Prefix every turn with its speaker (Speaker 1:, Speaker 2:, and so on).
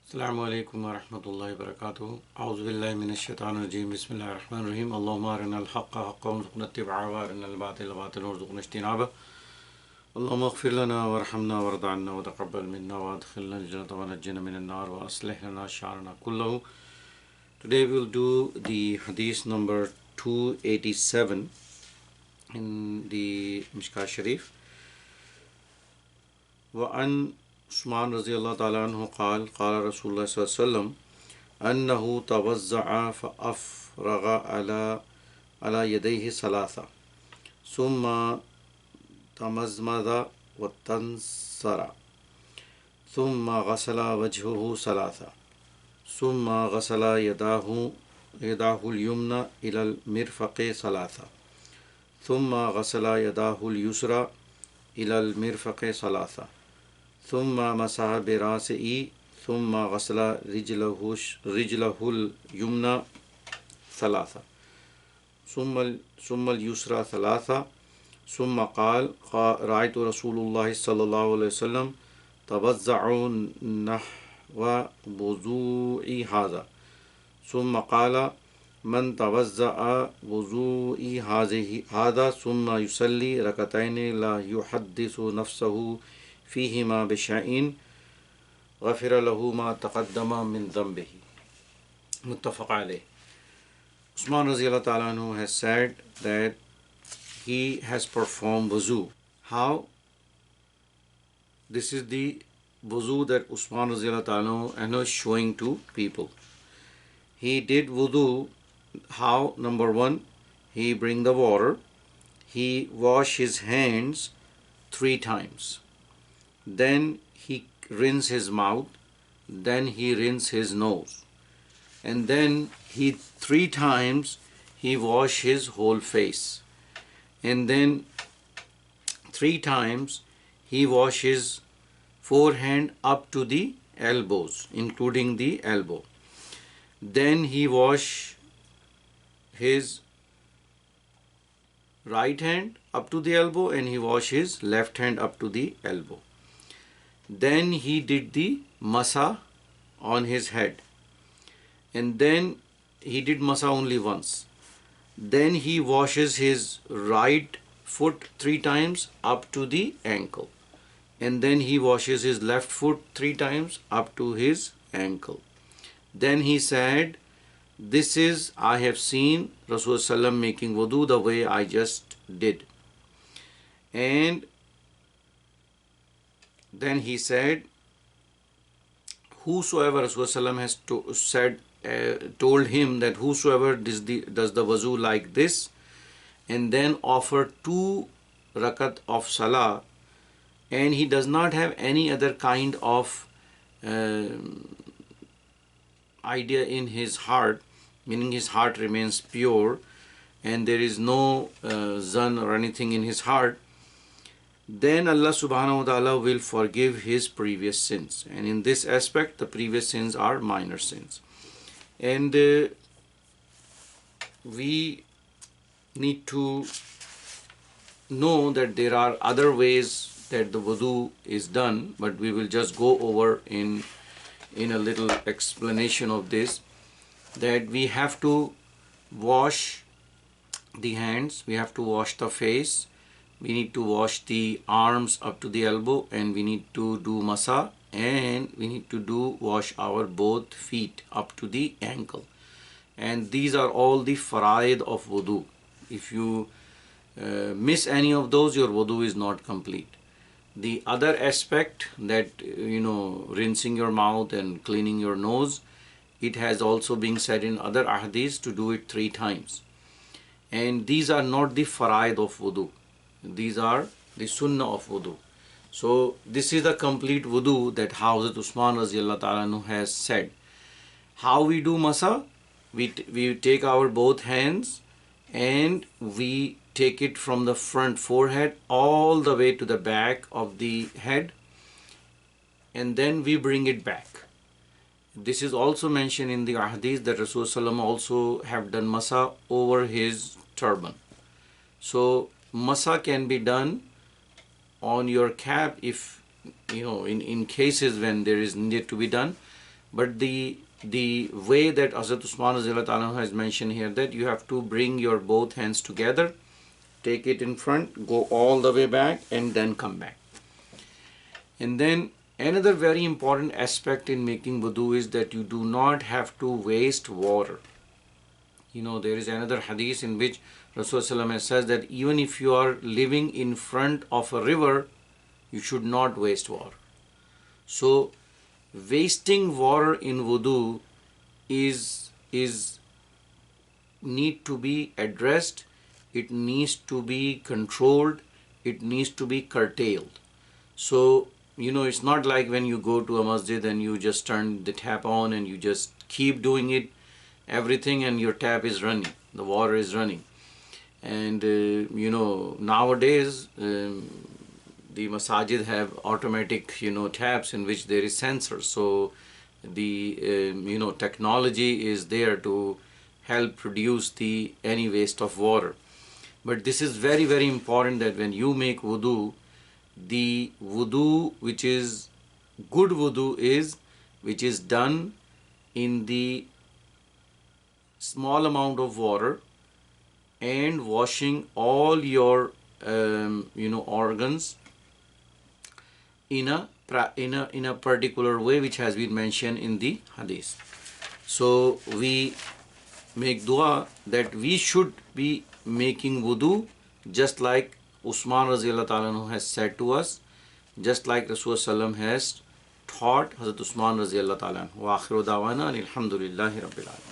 Speaker 1: Assalamu alaikum wa rahmatullahi wa barakatuh. A'udhu billahi minash shaitanir rajim. Bismillahir rahmanir rahim. Allahumma arina al-haqqa haqqan warzuqna ittiba'ahu wa arina al-batila batilan warzuqna ijtinaba. Allahumma ighfir lana warhamna warda 'anna wa taqabbal minna wa adkhilna al-jannata wa najjina minan nar wa aslih lana sha'nana kullahu. Today we will do the hadith number 287 in the Mishkah Sharif. وعن عثمان رضي الله تعالى عنه قال قال رسول الله صلى الله عليه وسلم أنه توزع فأفرغ على يديه ثلاثة ثم تمزمز وتنصر ثم غسل وجهه ثلاثة ثم غسل يداه اليمنى إلى المرفق ثلاثة ثم غسل يداه اليسرى إلى المرفق ثلاثة ثم مسح برأسه ثم غسل رجله اليمنى ثلاثة ثم اليسرى ثلاثة ثم قال رأيت رسول الله صلى الله عليه وسلم توزع نحو وضوء هذا ثم قال من توزع وضوء هذا ثم يصلي ركعتين لا يحدث نفسه فيهما بشيء غفر له ما تقدم من ذنبه. Muttafaq alayh. Usman Raziyallahu Ta'ala anhu has said that he has performed wuzu. How? This is the wuzu that Usman Raziyallahu Ta'ala anhu is showing to people. He did wudu. How? Number one, he bring the water. He wash his hands 3 times. Then he rinse his mouth. Then he rinse his nose. And then he 3 times he wash his whole face. And then 3 times he wash his forehead up to the elbows, including the elbow. Then he wash his right hand up to the elbow and he wash his left hand up to the elbow. Then he did the masa on his head. And then he did masa only once. Then he washes his right foot 3 times up to the ankle. And then he washes his left foot 3 times up to his ankle. Then he said, this is, I have seen Rasulullah making wudu the way I just did. And then he said, whosoever Rasulullah has told him that whosoever does the wuzu like this and then offer 2 rakat of salah and he does not have any other kind of idea in his heart, meaning his heart remains pure and there is no zan or anything in his heart, then Allah subhanahu wa ta'ala will forgive his previous sins. And in this aspect, the previous sins are minor sins. And we need to know that there are other ways that the wudu is done, but we will just go over in a little explanation of this, that we have to wash the hands, we have to wash the face, we need to wash the arms up to the elbow, and we need to do masa, and we need to wash our both feet up to the ankle. And these are all the faraid of wudu. If you miss any of those, your wudu is not complete. The other aspect that, rinsing your mouth and cleaning your nose, it has also been said in other ahadith to do it 3 times. And these are not the faraid of wudu. These are the sunnah of wudu. So this is the complete wudu that Hazrat Usman Raziyallahu Ta'ala anhu has said. How we do masa? We take our both hands and we take it from the front forehead all the way to the back of the head, and then we bring it back. This is also mentioned in the ahadith that Rasulullah also have done masa over his turban. So masa can be done on your cap if in cases when there is needed to be done, But the way that Hazrat Usman Radhiyallahu Ta'ala has mentioned here, that you have to bring your both hands together, take it in front, go all the way back, and then come back. And then another very important aspect in making wudu is that you do not have to waste water. You know, there is another hadith in which Rasulullah says that even if you are living in front of a river, you should not waste water. So wasting water in wudu is need to be addressed, it needs to be controlled, it needs to be curtailed. So, you know, it's not like when you go to a masjid and you just turn the tap on and you just keep doing it, everything, and your tap is running, the water is running. And you know, nowadays the masajid have automatic, you know, taps in which there is sensors. So the you know, technology is there to help reduce the any waste of water. But this is very, very important that when you make wudu, the wudu which is good wudu is which is done in the small amount of water and washing all your you know, organs in a particular way which has been mentioned in the hadith. So we make dua that we should be making wudu just like Usman Raziyallahu Ta'ala has said to us, just like Rasulullah has taught Hazrat Usman Raziyallahu Ta'ala. Wa akhiru dawana alhamdulillahi rabbil alamin.